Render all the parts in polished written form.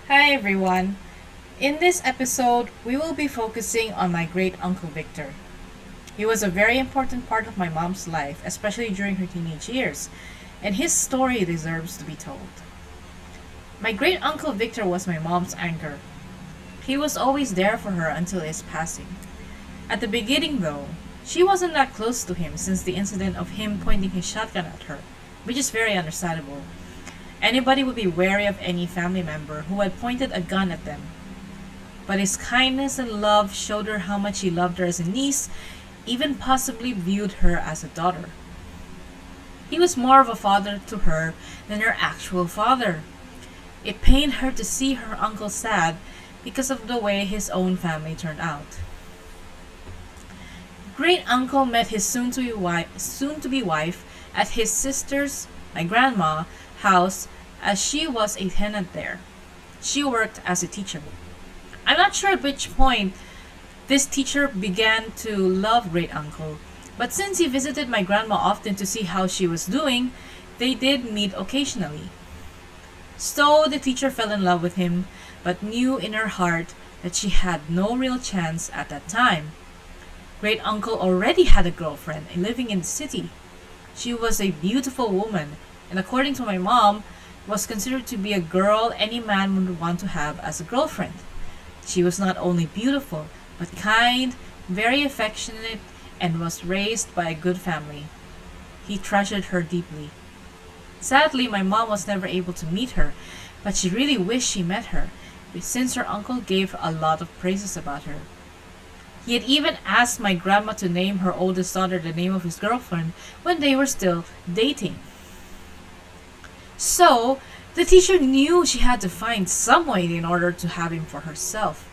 Hi everyone. In this episode, we will be focusing on my great uncle Victor. He was a very important part of my mom's life, especially during her teenage years, and his story deserves to be told. My great uncle Victor was my mom's anchor. He was always there for her until his passing. At the beginning, though, she wasn't that close to him since the incident of him pointing his shotgun at her, which is very understandable. Anybody would be wary of any family member who had pointed a gun at them. But his kindness and love showed her how much he loved her as a niece, even possibly viewed her as a daughter. He was more of a father to her than her actual father. It pained her to see her uncle sad because of the way his own family turned out. Great uncle met his soon to be wife at his sister's, my grandma, house as she was a tenant there. She worked as a teacher. I'm not sure at which point this teacher began to love great uncle, but since he visited my grandma often to see how she was doing, they did meet occasionally. So the teacher fell in love with him, but knew in her heart that she had no real chance at that time. Great uncle already had a girlfriend living in the city. She was a beautiful woman, and according to my mom, was considered to be a girl any man would want to have as a girlfriend. She was not only beautiful, but kind, very affectionate, and was raised by a good family. He treasured her deeply. Sadly, my mom was never able to meet her, but she really wished she met her, since her uncle gave a lot of praises about her. He had even asked my grandma to name her oldest daughter the name of his girlfriend when they were still dating. So, the teacher knew she had to find some way in order to have him for herself.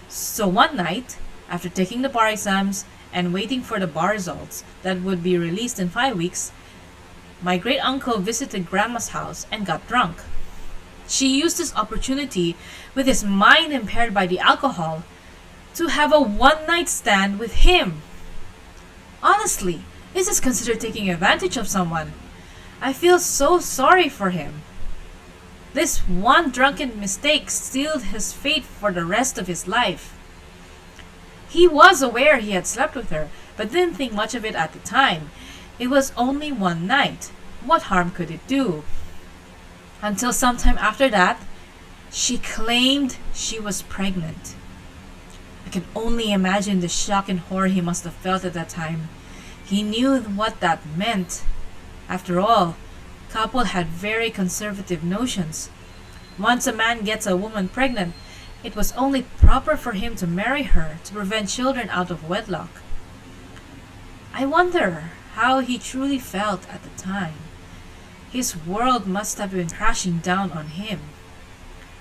So one night, after taking the bar exams and waiting for the bar results that would be released in 5 weeks, my great uncle visited grandma's house and got drunk. She used this opportunity, with his mind impaired by the alcohol, to have a one night stand with him. Honestly, this is considered taking advantage of someone. I feel so sorry for him. This one drunken mistake sealed his fate for the rest of his life. He was aware he had slept with her, but didn't think much of it at the time. It was only one night. What harm could it do? Until sometime after that, she claimed she was pregnant. I can only imagine the shock and horror he must have felt at that time. He knew what that meant. After all, couple had very conservative notions. Once a man gets a woman pregnant, it was only proper for him to marry her to prevent children out of wedlock. I wonder how he truly felt at the time. His world must have been crashing down on him.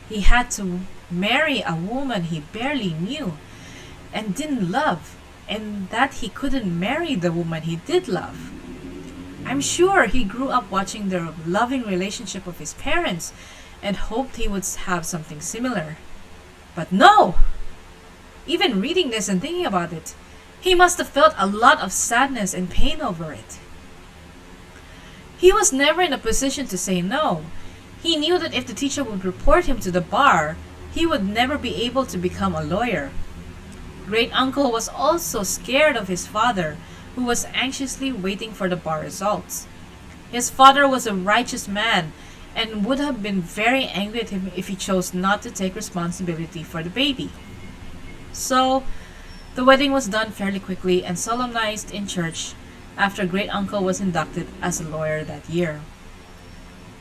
He had to marry a woman he barely knew and didn't love, and that he couldn't marry the woman he did love. I'm sure he grew up watching the loving relationship of his parents and hoped he would have something similar. But no! Even reading this and thinking about it, he must have felt a lot of sadness and pain over it. He was never in a position to say no. He knew that if the teacher would report him to the bar, he would never be able to become a lawyer. Great uncle was also scared of his father, who was anxiously waiting for the bar results. His father was a righteous man and would have been very angry at him if he chose not to take responsibility for the baby. So, the wedding was done fairly quickly and solemnized in church after great uncle was inducted as a lawyer that year.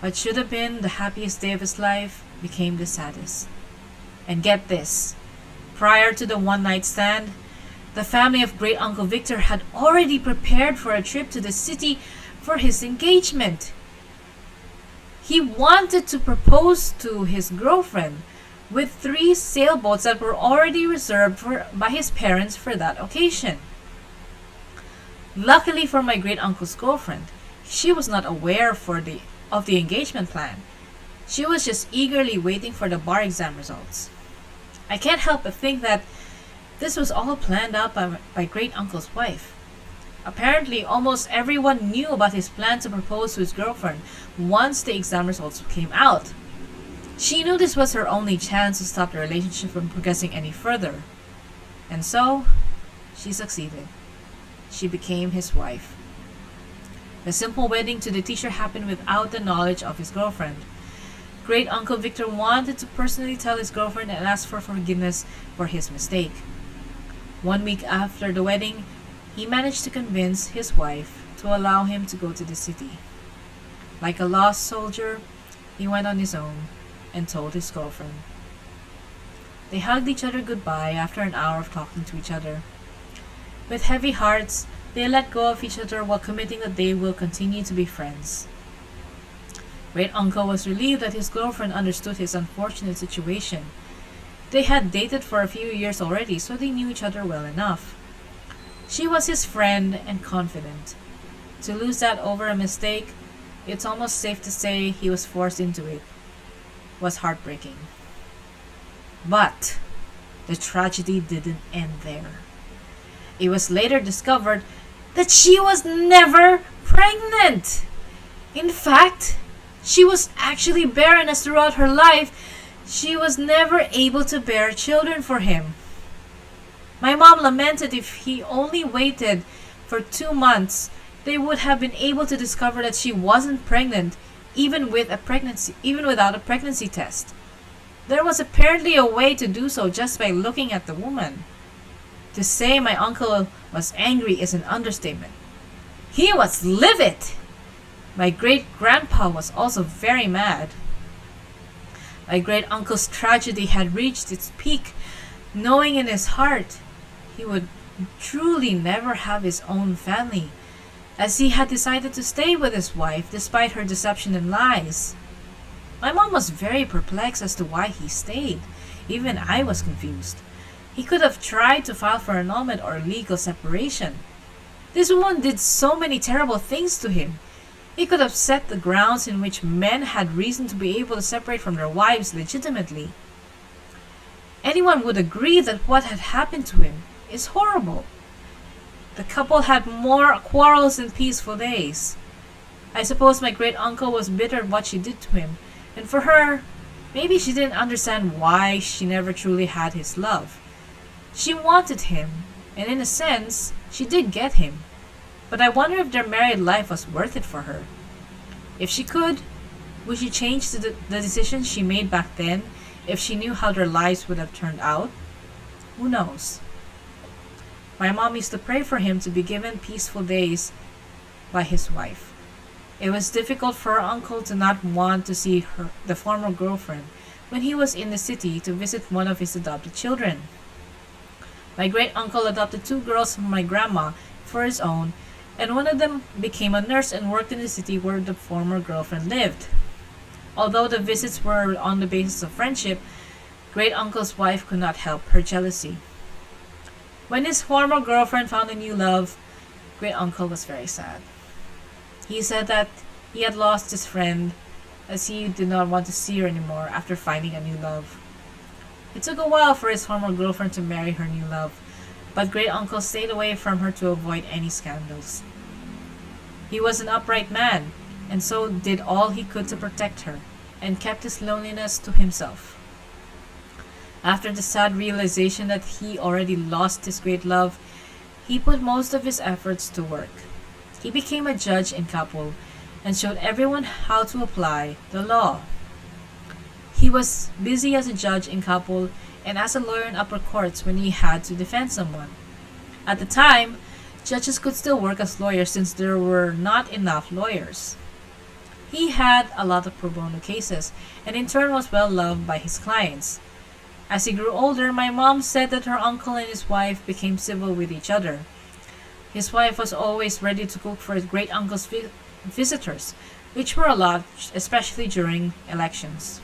What should have been the happiest day of his life became the saddest. And get this, prior to the one night stand, the family of great uncle Victor had already prepared for a trip to the city for his engagement. He wanted to propose to his girlfriend with 3 sailboats that were already reserved by his parents for that occasion. Luckily for my great uncle's girlfriend, she was not aware of the engagement plan. She was just eagerly waiting for the bar exam results. I can't help but think that this was all planned out by great uncle's wife. Apparently, almost everyone knew about his plan to propose to his girlfriend once the exam results came out. She knew this was her only chance to stop the relationship from progressing any further. And so, she succeeded. She became his wife. The simple wedding to the teacher happened without the knowledge of his girlfriend. Great Uncle Victor wanted to personally tell his girlfriend and ask for forgiveness for his mistake. 1 week after the wedding, he managed to convince his wife to allow him to go to the city. Like a lost soldier, he went on his own and told his girlfriend. They hugged each other goodbye after an hour of talking to each other. With heavy hearts, they let go of each other while committing that they will continue to be friends. Great Uncle was relieved that his girlfriend understood his unfortunate situation. They had dated for a few years already, so they knew each other well enough. She was his friend and confidant. To lose that over a mistake, it's almost safe to say he was forced into it, was heartbreaking. But the tragedy didn't end there. It was later discovered that she was never pregnant. In fact, she was actually barren as throughout her life, she was never able to bear children for him. My mom lamented if he only waited for 2 months, they would have been able to discover that she wasn't pregnant, even without a pregnancy test. There was apparently a way to do so just by looking at the woman. To say my uncle was angry is an understatement. He was livid! My great-grandpa was also very mad. My great-uncle's tragedy had reached its peak, knowing in his heart he would truly never have his own family, as he had decided to stay with his wife despite her deception and lies. My mom was very perplexed as to why he stayed. Even I was confused. He could have tried to file for annulment or legal separation. This woman did so many terrible things to him. He could have set the grounds in which men had reason to be able to separate from their wives legitimately. Anyone would agree that what had happened to him is horrible. The couple had more quarrels than peaceful days. I suppose my great uncle was bitter at what she did to him, and for her, maybe she didn't understand why she never truly had his love. She wanted him, and in a sense, she did get him. But I wonder if their married life was worth it for her. If she could, would she change the decisions she made back then if she knew how their lives would have turned out? Who knows? My mom used to pray for him to be given peaceful days by his wife. It was difficult for her uncle to not want to see the former girlfriend, when he was in the city to visit one of his adopted children. My great uncle adopted 2 girls from my grandma for his own, and one of them became a nurse and worked in the city where the former girlfriend lived. Although the visits were on the basis of friendship, great uncle's wife could not help her jealousy. When his former girlfriend found a new love, great uncle was very sad. He said that he had lost his friend, as he did not want to see her anymore after finding a new love. It took a while for his former girlfriend to marry her new love, but great uncle stayed away from her to avoid any scandals. He was an upright man, and so did all he could to protect her, and kept his loneliness to himself. After the sad realization that he already lost his great love, he put most of his efforts to work. He became a judge in Kapul and showed everyone how to apply the law. He was busy as a judge in Kapul and as a lawyer in upper courts when he had to defend someone. At the time, judges could still work as lawyers since there were not enough lawyers. He had a lot of pro bono cases and in turn was well loved by his clients. As he grew older, my mom said that her uncle and his wife became civil with each other. His wife was always ready to cook for his great uncle's visitors, which were a lot, especially during elections.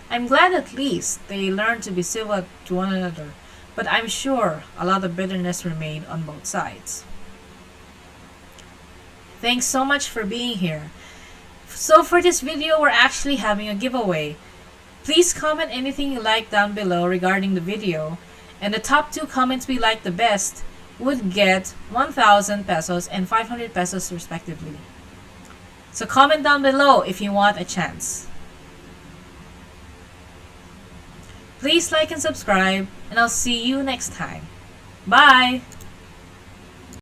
I'm glad at least they learned to be civil to one another, but I'm sure a lot of bitterness remained on both sides. Thanks so much for being here. So for this video, we're actually having a giveaway. Please comment anything you like down below regarding the video, and the top 2 comments we like the best would get 1,000 pesos and 500 pesos respectively. So comment down below if you want a chance. Please like and subscribe, and I'll see you next time. Bye!